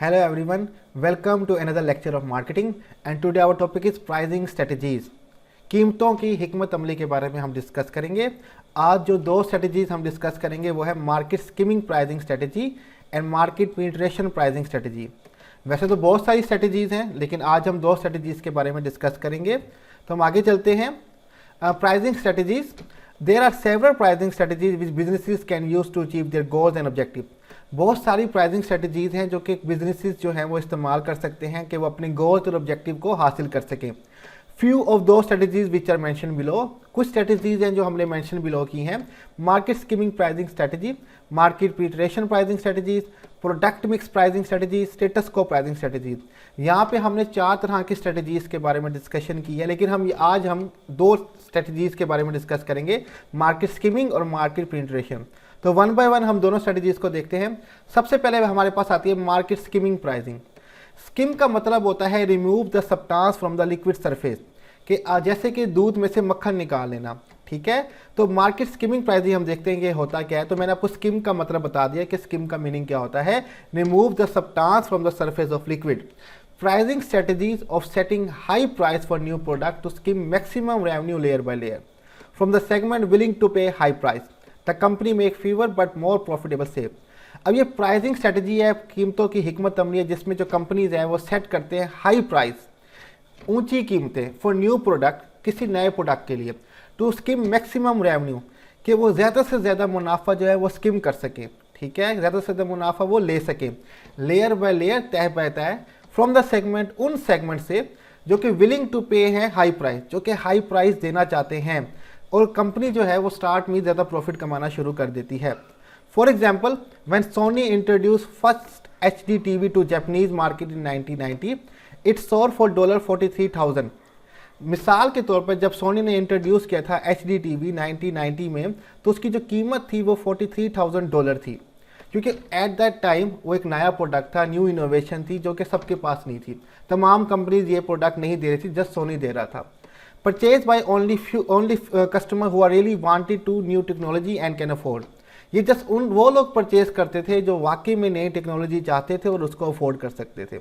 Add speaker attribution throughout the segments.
Speaker 1: Hello everyone, welcome to another lecture of marketing and today our topic is pricing strategies. कीमतों की हिकमत अमली के बारे में हम डिस्कस करेंगे। आज जो दो स्ट्रेटजीज हम डिस्कस करेंगे वो है market skimming pricing strategy and market penetration pricing strategy. वैसे तो बहुत सारी स्ट्रेटजीज हैं लेकिन आज हम दो स्ट्रेटजीज के बारे में डिस्कस करेंगे। तो हम आगे चलते हैं। Pricing strategies, there are several pricing strategies which businesses can use to achieve their goals and objective. बहुत सारी प्राइसिंग स्ट्रेटजीज हैं जो कि बिजनेसेस जो हैं वो इस्तेमाल कर सकते हैं कि वो अपने गोल्स और ऑब्जेक्टिव को हासिल कर सकें। Few of those strategies which are mention below, कुछ स्ट्रेटजीज हैं जो हमने मेंशन बिलो की हैं। Market skimming pricing strategy, market penetration pricing strategies, product mix pricing strategies, status quo pricing strategies. यहाँ पे हमने 4 तरह की स्ट्रेटजीज के बारे में डिस्कशन की है, लेकिन आज हम दो स्ट्रेटजीज के बारे में डिस्कस करेंगे, मार्केट स्किमिंग और मार्केट पेनिट्रेशन। तो वन बाय वन हम दोनों स्ट्रेटजीज को देखते हैं। सबसे पहले हमारे पास आती है मार्केट स्किमिंग प्राइसिंग। स्किम का मतलब होता है remove the substance from the liquid surface, कि जैसे कि दूध में से मक्खन निकाल लेना। ठीक है, तो मार्केट स्किमिंग प्राइसिंग हम देखते हैं कि होता क्या है। तो मैंने आपको स्किम का मतलब बता दिया कि स्किम का मीनिंग क्या होता है, remove the substance from the surface of liquid. Pricing strategies of setting high price for new product to skim maximum revenue layer by layer from the segment willing to pay high price the company make fewer but more profitable सेव। अब ये pricing strategy है, कीमतों की हिकमत अमली है, जिसमें जो कंपनीज हैं वो सेट करते हैं हाई प्राइस, ऊंची कीमतें फॉर न्यू प्रोडक्ट, किसी नए प्रोडक्ट के लिए, टू स्किम मैक्सिमम रेवेन्यू, कि वो ज़्यादा से ज़्यादा मुनाफा जो है वो स्किम कर सके। ठीक है, ज़्यादा से ज़्यादा मुनाफा वो ले सके, लेयर बाय लेयर, तय बाय तय, फ्रॉम द सेगमेंट, उन सेगमेंट से जो कि विलिंग टू पे हैं हाई प्राइस, जो कि हाई प्राइस देना चाहते हैं, और कंपनी जो है वो स्टार्ट में ज़्यादा प्रॉफिट कमाना शुरू कर देती है। For example, when Sony introduce first HD TV to Japanese market in 1990, it sold for $43,000। मिसाल के तौर पर जब सोनी ने इंट्रोड्यूस किया था HD TV 1990 में, तो उसकी जो कीमत थी वो $43,000 थी, क्योंकि एट दैट टाइम वो एक नया प्रोडक्ट था, न्यू इनोवेशन थी जो कि सबके पास नहीं थी। तमाम कंपनीज ये प्रोडक्ट नहीं दे रही थी, जस्ट सोनी दे रहा था। Purchase by only customer who are really wanted to new technology and can afford. ये जस्ट वो लोग परचेज करते थे जो वाकई में नई टेक्नोलॉजी चाहते थे और उसको अफोर्ड कर सकते थे।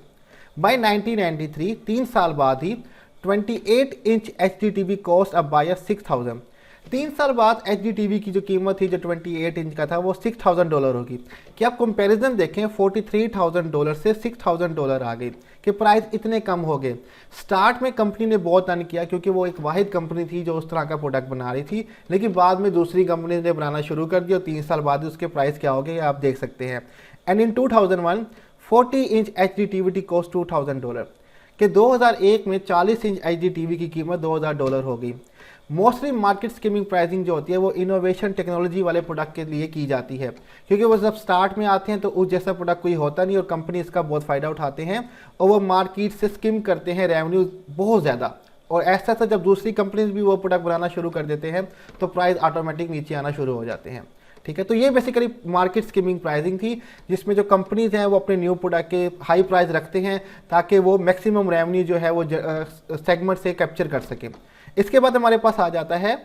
Speaker 1: बाय 1993, 3 साल बाद ही 28 इंच HD TV कॉस्ट अब बायर 6,000। 3 साल बाद HD TV की जो कीमत थी, जो 28 इंच का था, वो $6,000 होगी। कि आप कंपैरिजन देखें, $43,000 से $6,000 आ गई, कि प्राइस इतने कम हो गए। स्टार्ट में कंपनी ने बहुत अर्न किया क्योंकि वो एक वाहिद कंपनी थी जो उस तरह का प्रोडक्ट बना रही थी, लेकिन बाद में दूसरी कंपनी ने बनाना शुरू कर दिया और 3 साल बाद उसके प्राइस क्या हो गए आप देख सकते हैं। And in 2001 40 inch HD TV cost $2,000, कि 2001 में 40 इंच HD TV की कीमत $2,000 हो गई। मोस्टली मार्केट स्किमिंग प्राइसिंग जो होती है वो इनोवेशन टेक्नोलॉजी वाले प्रोडक्ट के लिए की जाती है, क्योंकि वो जब स्टार्ट में आते हैं तो उस जैसा प्रोडक्ट कोई होता नहीं और कंपनी इसका बहुत फ़ायदा उठाते हैं और वो मार्केट से स्किम करते हैं रेवेन्यू बहुत ज़्यादा। और ऐसा था जब दूसरी कंपनीज भी वो प्रोडक्ट बनाना शुरू कर देते हैं तो प्राइस ऑटोमेटिक नीचे आना शुरू हो जाते हैं। ठीक है, तो ये बेसिकली मार्केट स्किमिंग प्राइसिंग थी, जिसमें जो कंपनीज हैं वो अपने न्यू प्रोडक्ट के हाई प्राइस रखते हैं ताकि वो मैक्सिमम रेवेन्यू जो है वो सेगमेंट से कैप्चर कर सकें। इसके बाद हमारे पास आ जाता है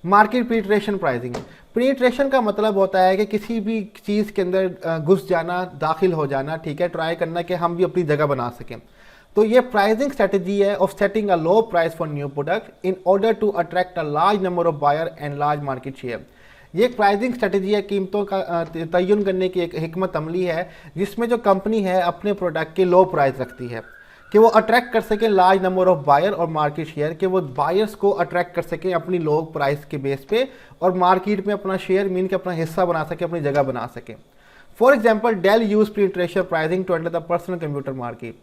Speaker 1: मार्केट पेनिट्रेशन प्राइसिंग। पेनिट्रेशन का मतलब होता है कि किसी भी चीज़ के अंदर घुस जाना, दाखिल हो जाना। ठीक है, ट्राई करना कि हम भी अपनी जगह बना सकें। तो ये प्राइसिंग स्ट्रेटजी है of setting a low price for new product in order to attract a large number of buyer and large market share. ये एक प्राइसिंग स्ट्रेटजी है, कीमतों का तयन करने की एक हिकमत अमली है, जिसमें जो कंपनी है अपने प्रोडक्ट के लो प्राइस रखती है कि वो अट्रैक्ट कर सकें लार्ज नंबर ऑफ बायर और मार्केट शेयर, कि वो बायर्स को अट्रैक्ट कर सकें अपनी लो प्राइस के बेस पे और मार्केट में अपना शेयर मीन के अपना हिस्सा बना सके, अपनी जगह बना सके। For example, Dell use penetration pricing to enter the personal computer market,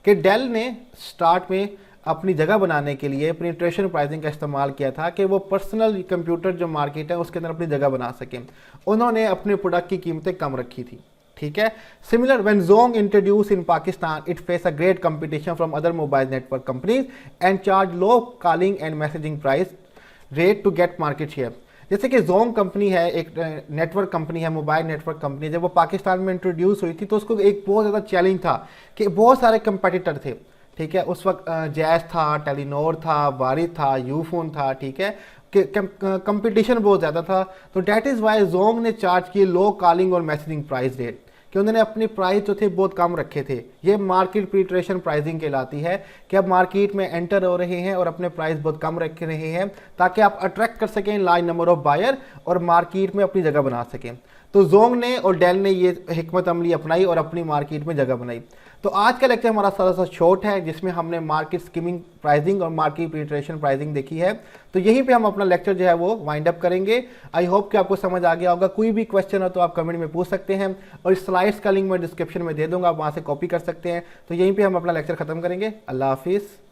Speaker 1: कि डेल ने स्टार्ट में अपनी जगह बनाने के लिए पेनिट्रेशन प्राइसिंग का इस्तेमाल किया था कि वो पर्सनल कंप्यूटर जो मार्केट है उसके अंदर अपनी जगह बना सकें। उन्होंने अपने प्रोडक्ट की कीमतें कम रखी थी। ठीक है, similar when Zong introduce in Pakistan, it face a great competition from other mobile network companies and charge low calling and messaging price rate to get market share. जैसे कि Zong कंपनी है, एक नेटवर्क कंपनी है, mobile network company. जब वो पाकिस्तान में introduce हुई थी तो उसको एक बहुत ज़्यादा चैलेंज था कि बहुत सारे कंपटीटर थे। ठीक है, उस वक्त जैस था, टेलीनॉर था, वारिद था, यूफोन था। ठीक है, कि कंपटीशन बहुत ज़्यादा था। तो डैट इज़ वाई Zong ने चार्ज किए लो कॉलिंग और मैसेजिंग प्राइस रेट, कि उन्होंने अपनी प्राइस जो थे बहुत कम रखे थे। ये मार्केट पेनिट्रेशन प्राइसिंग कहलाती है कि आप मार्केट में एंटर हो रहे हैं और अपने प्राइस बहुत कम रख रहे हैं ताकि आप अट्रैक्ट कर सकें लार्ज नंबर ऑफ बायर और मार्केट में अपनी जगह बना सकें। तो जोंग ने और डेल ने ये हिकमत अमली अपनाई और अपनी मार्केट में जगह बनाई। तो आज का लेक्चर हमारा थोड़ा सा शॉर्ट है जिसमें हमने मार्केट स्कीमिंग प्राइसिंग और मार्केट पेनिट्रेशन प्राइसिंग देखी है। तो यहीं पे हम अपना लेक्चर जो है वो वाइंड अप करेंगे। आई होप कि आपको समझ आ गया होगा। कोई भी क्वेश्चन हो तो आप कमेंट में पूछ सकते हैं और इस स्लाइड्स का लिंक मैं डिस्क्रिप्शन में दे दूंगा, आप वहाँ से कॉपी कर सकते हैं। तो यहीं पर हम अपना लेक्चर खत्म करेंगे। अल्लाह हाफिज़।